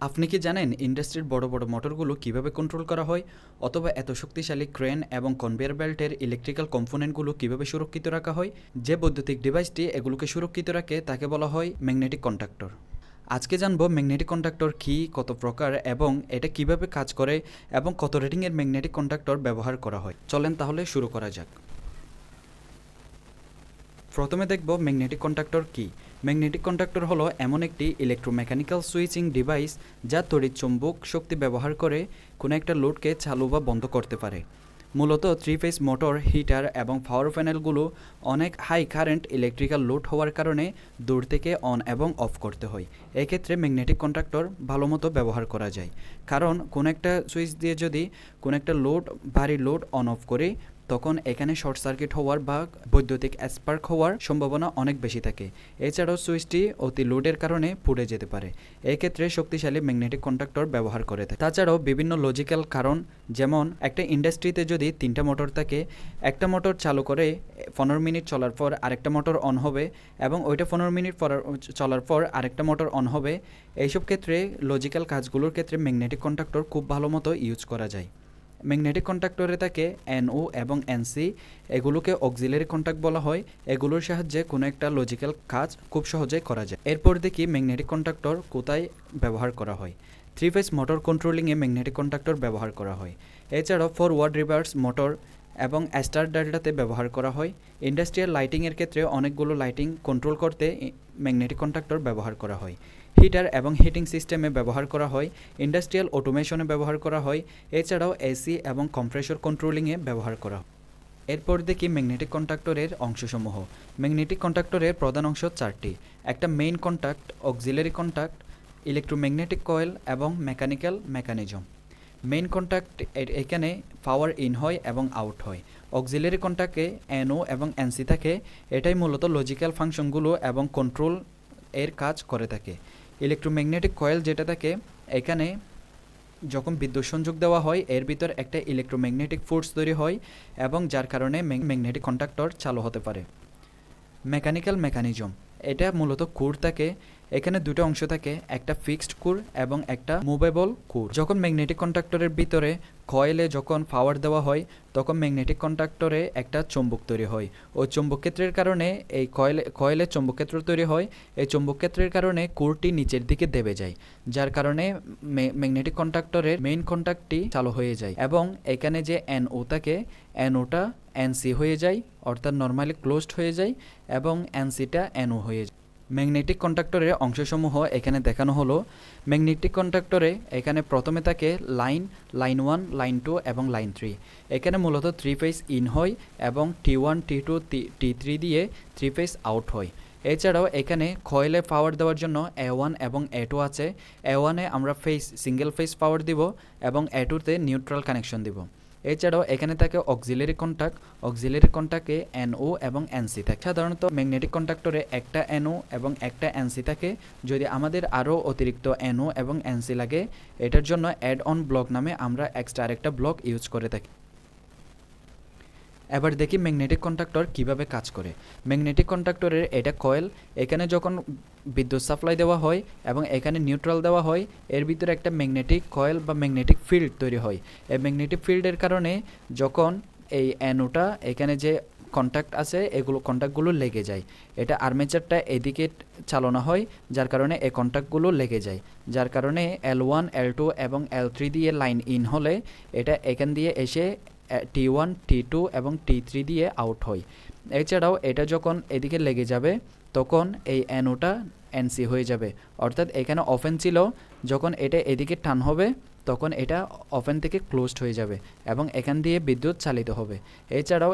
আপনি কি জানেন ইন্ডাস্ট্রির বড় বড় মোটরগুলো কিভাবে কন্ট্রোল করা হয়, অথবা এত শক্তিশালী ক্রেন এবং কনভেয়ার বেল্টের ইলেকট্রিক্যাল কম্পোনেন্টগুলো কিভাবে সুরক্ষিত রাখা হয়? যে বৈদ্যুতিক ডিভাইসটি এগুলোকে সুরক্ষিত রাখে তাকে বলা হয় ম্যাগনেটিক কন্ডাক্টর। আজকে জানবো ম্যাগনেটিক কন্ডাক্টর কী, কত প্রকার এবং এটা কিভাবে কাজ করে এবং কত রেটিংয়ের ম্যাগনেটিক কন্ডাক্টর ব্যবহার করা হয়। চলেন তাহলে শুরু করা যাক। প্রথমে দেখব ম্যাগনেটিক কন্ডাক্টর কী। ম্যাগনেটিক কন্ডাক্টর হলো এমন একটি ইলেকট্রোমেকানিক্যাল সুইচিং ডিভাইস যা তড়িৎ চৌম্বক শক্তি ব্যবহার করে কোনো একটা লোডকে চালু বা বন্ধ করতে পারে। মূলত থ্রি ফেজ মোটর, হিটার এবং পাওয়ার প্যানেলগুলো অনেক হাই কারেন্ট ইলেকট্রিক্যাল লোড হওয়ার কারণে দূর থেকে অন এবং অফ করতে হয়। এক্ষেত্রে ম্যাগনেটিক কন্ডাক্টর ভালো মতো ব্যবহার করা যায়, কারণ কোনো একটা সুইচ দিয়ে যদি কোনো একটা লোড, ভারী লোড অন অফ করে, তখন এখানে শর্ট সার্কিট হওয়ার বা বৈদ্যুতিক স্পার্ক হওয়ার সম্ভাবনা অনেক বেশি থাকে। এছাড়াও সুইচটি অতি লোডের কারণে পুড়ে যেতে পারে। এক্ষেত্রে শক্তিশালী ম্যাগনেটিক কন্ডাক্টর ব্যবহার করে থাকে। তাছাড়াও বিভিন্ন লজিক্যাল কারণ, যেমন একটা ইন্ডাস্ট্রিতে যদি 3টা মোটর থাকে, একটা মোটর চালু করে 15 মিনিট চলার পর আরেকটা মোটর অন হবে এবং ওইটা 15 মিনিট চলার পর আরেকটা মোটর অন হবে। এইসব ক্ষেত্রে লজিক্যাল কাজগুলোর ক্ষেত্রে ম্যাগনেটিক কন্ডাক্টর খুব ভালো মতো ইউজ করা যায়। ম্যাগনেটিক কন্ডাক্টরে থাকে NO এবং NC, এগুলোকে অক্সিলারি কন্ট্যাক্ট বলা হয়। এগুলোর সাহায্যে কোনো একটা লজিক্যাল কাজ খুব সহজেই করা যায়। এরপর দেখি ম্যাগনেটিক কন্ডাক্টর কোথায় ব্যবহার করা হয়। থ্রি ফেজ মোটর কন্ট্রোলিংয়ে ম্যাগনেটিক কন্ডাক্টর ব্যবহার করা হয়। এছাড়াও ফরওয়ার্ড রিভার্স মোটর এবং স্টার ডেল্টাতে ব্যবহার করা হয়। ইন্ডাস্ট্রিয়াল লাইটিংয়ের ক্ষেত্রে অনেকগুলো লাইটিং কন্ট্রোল করতে ম্যাগনেটিক কন্ডাক্টর ব্যবহার করা হয়। হিটার এবং হিটিং সিস্টেমে ব্যবহার করা হয়। ইন্ডাস্ট্রিয়াল অটোমেশনে ব্যবহার করা হয়। এছাড়াও এসি এবং কম্প্রেসর কন্ট্রোলিংয়ে ব্যবহার করা হয়। এরপর দেখি ম্যাগনেটিক কন্ডাক্টরের অংশসমূহ। ম্যাগনেটিক কন্ডাক্টরের প্রধান অংশ 4টি: একটা main contact, auxiliary contact, electromagnetic coil এবং মেকানিক্যাল মেকানিজম। মেইন কন্ট্যাক্ট এখানে পাওয়ার ইন হয় এবং আউট হয়। অক্সিলারি কন্ট্যাক্টে NO এবং NC থাকে, এটাই মূলত লজিক্যাল ফাংশনগুলো এবং কন্ট্রোল এর কাজ করে থাকে। ইলেকট্রোম্যাগনেটিক কয়েল যেটা থাকে, এখানে যখন বিদ্যুৎ সংযোগ দেওয়া হয় এর ভিতর একটা ইলেকট্রোম্যাগনেটিক ফোর্স তৈরি হয় এবং যার কারণে ম্যাগনেটিক কন্ডাক্টর চালু হতে পারে। মেকানিক্যাল মেকানিজম, এটা মূলত কোর থাকে। এখানে দুটো অংশ থাকে, একটা ফিক্সড কোর এবং একটা মুভেবল কোর। যখন ম্যাগনেটিক কন্ডাক্টরের ভিতরে কয়েলে যখন পাওয়ার দেওয়া হয়, তখন ম্যাগনেটিক কন্ডাক্টরে একটা চৌম্বক তৈরি হয়। ওই চৌম্বক ক্ষেত্রের কারণে এই কয়েলে চৌম্বক ক্ষেত্র তৈরি হয়। এই চৌম্বক ক্ষেত্রের কারণে কোরটি নিচের দিকে দেবে যায়, যার কারণে ম্যাগনেটিক কন্ডাক্টরের মেইন কন্ডাক্টটি চালু হয়ে যায় এবং এখানে যে NO থাকে, NOটা NC হয়ে যায়, অর্থাৎ নর্মালি ক্লোজড হয়ে যায়, এবং NCটা NO হয়ে যায়। ম্যাগনেটিক কন্ডাক্টরের অংশসমূহ এখানে দেখানো হলো। ম্যাগনেটিক কন্ডাক্টরে এখানে প্রথমে থাকে লাইন 1, লাইন 2 এবং লাইন 3। এখানে মূলত 3 ফেজ ইন হয় এবং T1, T2, T3 দিয়ে 3 ফেজ আউট হয়। এছাড়াও এখানে কয়েলে পাওয়ার দেওয়ার জন্য A1 এবং A2 আছে। A1-এ আমরা সিঙ্গেল ফেজ পাওয়ার দিব এবং A2-তে নিউট্রাল কানেকশন দিব। এছাড়াও এখানে থাকে অক্সিলারি কন্ট্যাক্টে NO এবং NC থাকে। সাধারণত ম্যাগনেটিক কন্ডাক্টরে একটা NO এবং একটা NC থাকে। যদি আমাদের আরও অতিরিক্ত NO এবং NC লাগে, এটার জন্য অ্যাড অন ব্লক নামে আমরা এক্সট্রা আরেকটা ব্লক ইউজ করে থাকি। এবার দেখি ম্যাগনেটিক কন্ডাক্টর কিভাবে কাজ করে। ম্যাগনেটিক কন্ডাক্টরের এটা কয়েল, এখানে যখন বিদ্যুৎ সাপ্লাই দেওয়া হয় এবং এখানে নিউট্রাল দেওয়া হয়, এর ভিতরে একটা ম্যাগনেটিক কয়েল বা ম্যাগনেটিক ফিল্ড তৈরি হয়। এই ম্যাগনেটিক ফিল্ডের কারণে যখন এই NOটা, এখানে যে কন্ট্যাক্ট আছে, কন্ট্যাক্টগুলো লেগে যায়। এটা আর্মেচারটা এদিকে চালানো হয়, যার কারণে এই কন্ট্যাক্টগুলো লেগে যায়, যার কারণে L1, L2 এবং L3 দিয়ে লাইন ইন হলে এটা এখান দিয়ে এসে T1, T2 এবং T3 দিয়ে আউট হয়। এছাড়াও এটা যখন এদিকে লেগে যাবে, তখন এই NOটা NC হয়ে যাবে, অর্থাৎ এখানে ওপেন ছিল, যখন এটা এদিকে টান হবে তখন এটা ওপেন থেকে ক্লোজড হয়ে যাবে এবং এখান দিয়ে বিদ্যুৎ চালিত হবে। এছাড়াও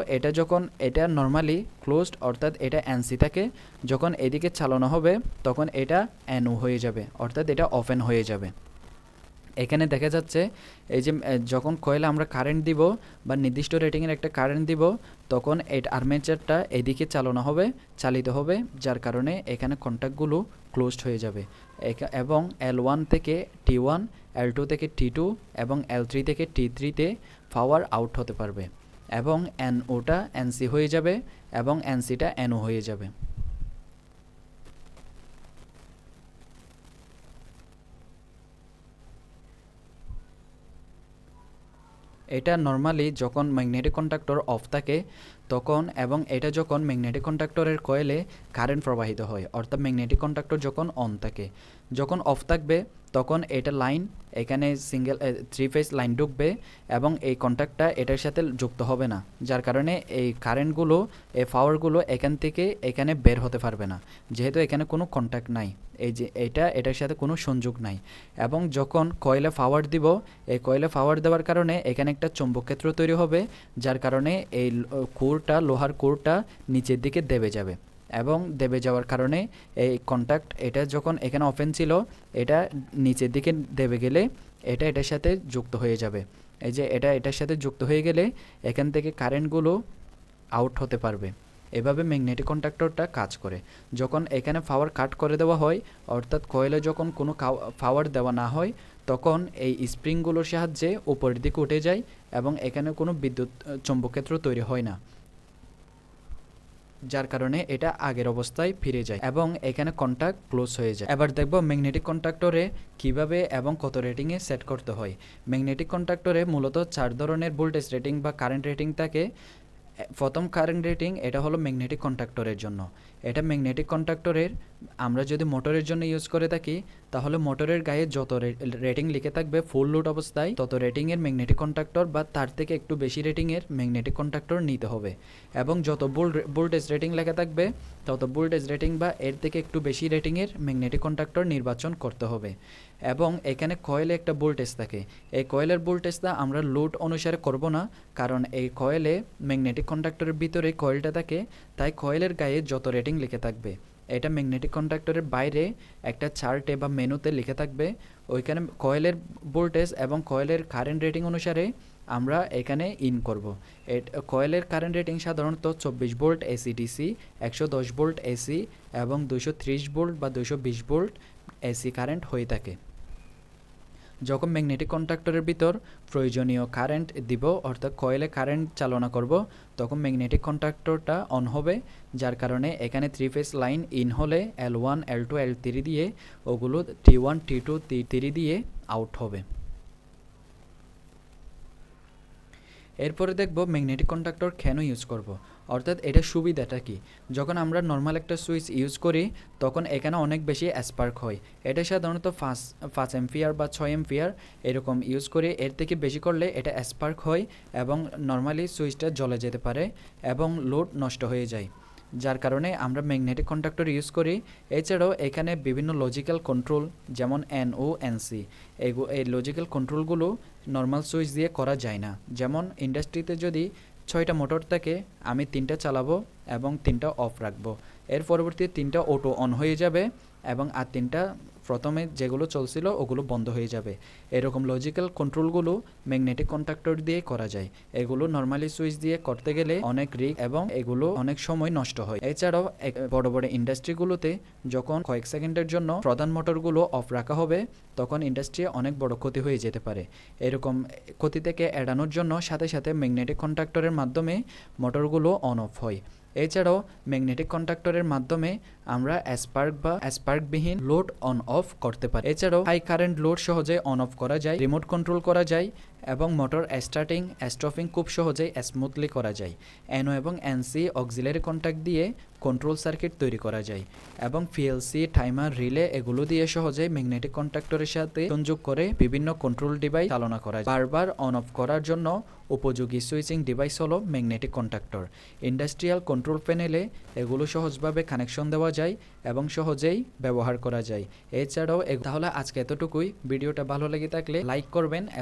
এটা নর্মালি ক্লোজড, অর্থাৎ এটা NC থাকে, যখন এদিকে চালানো হবে তখন এটা NO হয়ে যাবে, অর্থাৎ এটা ওপেন হয়ে যাবে। এখানে দেখা যাচ্ছে এই যে যখন কয়েলে আমরা কারেন্ট দিব বা নির্দিষ্ট রেটিংয়ের একটা কারেন্ট দিব, তখন এই আর্মেচারটা এদিকে চালিত হবে, যার কারণে এখানে কন্ট্যাক্টগুলো ক্লোজড হয়ে যাবে এবং L1 থেকে T1, L2 থেকে T2 এবং L3 থেকে T3-তে পাওয়ার আউট হতে পারবে এবং NOটা NC হয়ে যাবে এবং NCটা NO হয়ে যাবে। এটা নর্মালি যখন ম্যাগনেটিক কন্ডাক্টর অফ থাকে তখন, এবং এটা যখন ম্যাগনেটিক কন্ডাক্টরের কয়েলে কারেন্ট প্রবাহিত হয়, অর্থাৎ ম্যাগনেটিক কন্ডাক্টর যখন অন থাকে। যখন অফ থাকবে তখন এটা লাইন এখানে সিঙ্গেল 3 ফেজ লাইন ঢুকবে এবং এই কন্ট্যাক্টটা এটার সাথে যুক্ত হবে না, যার কারণে এই কারেন্টগুলো, এই পাওয়ারগুলো এখান থেকে এখানে বের হতে পারবে না, যেহেতু এখানে কোনো কন্ট্যাক্ট নাই, এই যে এটার সাথে কোনো সংযোগ নাই। এবং যখন কয়েলে পাওয়ার দিব, এই কয়েলে পাওয়ার দেওয়ার কারণে এখানে একটা চৌম্বক ক্ষেত্র তৈরি হবে, যার কারণে এই কোরটা, লোহার কোরটা নিচের দিকে দেবে যাবে, এবং দেবে যাওয়ার কারণে এই কন্ট্যাক্ট, এটা যখন এখানে ওপেন ছিল এটা নিচের দিকে দেবে গেলে এটা এটার সাথে যুক্ত হয়ে যাবে। এই যে এটার সাথে যুক্ত হয়ে গেলে এখান থেকে কারেন্টগুলো আউট হতে পারবে। এভাবে ম্যাগনেটিক কন্ডাক্টরটা কাজ করে। যখন এখানে পাওয়ার কাট করে দেওয়া হয়, অর্থাৎ কয়েলে যখন কোনো পাওয়ার দেওয়া না হয়, তখন এই স্প্রিংগুলোর সাহায্যে উপরের দিকে উঠে যায় এবং এখানে কোনো বিদ্যুৎ চৌম্বক ক্ষেত্র তৈরি হয় না, যার কারণে এটা আগের অবস্থায় ফিরে যায় এবং এখানে কন্ট্যাক্ট ক্লোজ হয়ে যায়। এবার দেখব ম্যাগনেটিক কন্ডাক্টরে কিভাবে এবং কত রেটিংয়ে সেট করতে হয়। ম্যাগনেটিক কন্ডাক্টরে মূলত 4 ধরনের ভোল্টেজ রেটিং বা কারেন্ট রেটিং থাকে। প্রথম কারেন্ট রেটিং এটা হলো ম্যাগনেটিক কন্ডাক্টরের জন্য। এটা ম্যাগনেটিক কন্ডাক্টরের আমরা যদি মোটরের জন্য ইউজ করে থাকি, তাহলে মোটরের গায়ে যত রেটিং লিখে থাকবে ফুল লোড অবস্থায়, তত রেটিংয়ের ম্যাগনেটিক কন্ডাক্টর বা তার থেকে একটু বেশি রেটিংয়ের ম্যাগনেটিক কন্ডাক্টর নিতে হবে। এবং যত ভোল্টেজ রেটিং লেখা থাকবে, তত ভোল্টেজ রেটিং বা এর থেকে একটু বেশি রেটিংয়ের ম্যাগনেটিক কন্ডাক্টর নির্বাচন করতে হবে। এবং এখানে কয়েলে একটা ভোল্টেজ থাকে, এই কয়েলের ভোল্টেজটা আমরা লোড অনুসারে করব না, কারণ এই কয়েলে ম্যাগনেটিক কন্ডাক্টরের ভিতরে কয়েলটা থাকে, তাই কয়েলের গায়ে যত রেটিং লিখে থাকবে এটা ম্যাগনেটিক কন্ডাক্টরের বাইরে একটা চার্টে বা মেনুতে লিখে থাকবে। ওইখানে কয়েলের ভোল্টেজ এবং কয়েলের কারেন্ট রেটিং অনুসারে আমরা এখানে ইন করব। কয়েলের কারেন্ট রেটিং সাধারণত 24 volt AC DC, 110 volt AC এবং 230 ভোল্ট বা 220 ভোল্ট এসি কারেন্ট হয়ে থাকে। যখন ম্যাগনেটিক কন্ডাক্টরের ভিতর প্রয়োজনীয় কারেন্ট দিব, অর্থাৎ কয়েলে কারেন্ট চালনা করব, তখন ম্যাগনেটিক কন্ডাক্টরটা অন হবে, যার কারণে এখানে 3 ফেজ লাইন ইন হলে L1 L2 L3 দিয়ে ওগুলো T1 T2 T3 দিয়ে আউট হবে। এরপরে দেখব ম্যাগনেটিক কন্ডাক্টর কেন ইউজ করব, অর্থাৎ এটা সুবিধাটা কি। যখন আমরা নর্মাল একটা সুইচ ইউজ করি তখন এখানে অনেক বেশি স্পার্ক হয়। এটা সাধারণত 5 এম্পিয়ার বা 6 এম্পিয়ার এরকম ইউজ করি, এর থেকে বেশি করলে এটা স্পার্ক হয় এবং নর্মালি সুইচটা জ্বলে যেতে পারে এবং লোড নষ্ট হয়ে যায়, যার কারণে আমরা ম্যাগনেটিক কন্ডাক্টর ইউজ করি। এছাড়াও এখানে বিভিন্ন লজিক্যাল কন্ট্রোল যেমন NO NC, এই লজিক্যাল কন্ট্রোলগুলো নর্মাল সুইচ দিয়ে করা যায় না। যেমন ইন্ডাস্ট্রিতে যদি 6টা মোটর থাকে, আমি 3টা চালাবো এবং 3টা অফ রাখবো, এর পরবর্তী 3টা অটো অন হয়ে যাবে এবং আর 3টা প্রথমে যেগুলো চলছিল ওগুলো বন্ধ হয়ে যাবে। এরকম লজিক্যাল কন্ট্রোলগুলো ম্যাগনেটিক কন্ডাক্টর দিয়ে করা যায়। এগুলো নর্মালি সুইচ দিয়ে করতে গেলে অনেক রিস্ক এবং এগুলো অনেক সময় নষ্ট হয়। এছাড়াও বড় বড় ইন্ডাস্ট্রিগুলোতে যখন কয়েক সেকেন্ডের জন্য প্রধান মোটরগুলো অফ রাখা হবে, তখন ইন্ডাস্ট্রি অনেক বড় ক্ষতি হয়ে যেতে পারে। এরকম ক্ষতি থেকে এড়ানোর জন্য সাথে সাথে ম্যাগনেটিক কন্ডাক্টরের মাধ্যমে মোটরগুলো অন অফ হয়। এছাড়াও ম্যাগনেটিক কন্ডাক্টরের মাধ্যমে আমরা স্পার্কবিহীন লোড অন অফ করতে পারি। এছাড়াও হাই কারেন্ট লোড সহজে অন অফ করা যায়, রিমোট কন্ট্রোল করা যায় এবং মোটর স্টার্টিং স্টপিং খুব সহজেই স্মুথলি করা যায়। NO এবং NC অক্সিলারি কন্ট্যাক্ট দিয়ে কন্ট্রোল সার্কিট তৈরি করা যায় এবং PLC, টাইমার, রিলে এগুলো দিয়ে সহজে ম্যাগনেটিক কন্ডাক্টরের সাথে সংযোগ করে বিভিন্ন কন্ট্রোল ডিভাইস চালনা করা যায়। বারবার অন অফ করার জন্য উপযোগী সুইচিং ডিভাইস হলো ম্যাগনেটিক কন্ডাক্টর। ইন্ডাস্ট্রিয়াল কন্ট্রোল প্যানেলে এগুলো সহজভাবে কানেকশন দেওয়া যায় এবং সহজেই ব্যবহার করা যায়। এছাড়াও তাহলে আজকে এতটুকুই। ভিডিওটা ভালো লেগে থাকলে লাইক করবেন।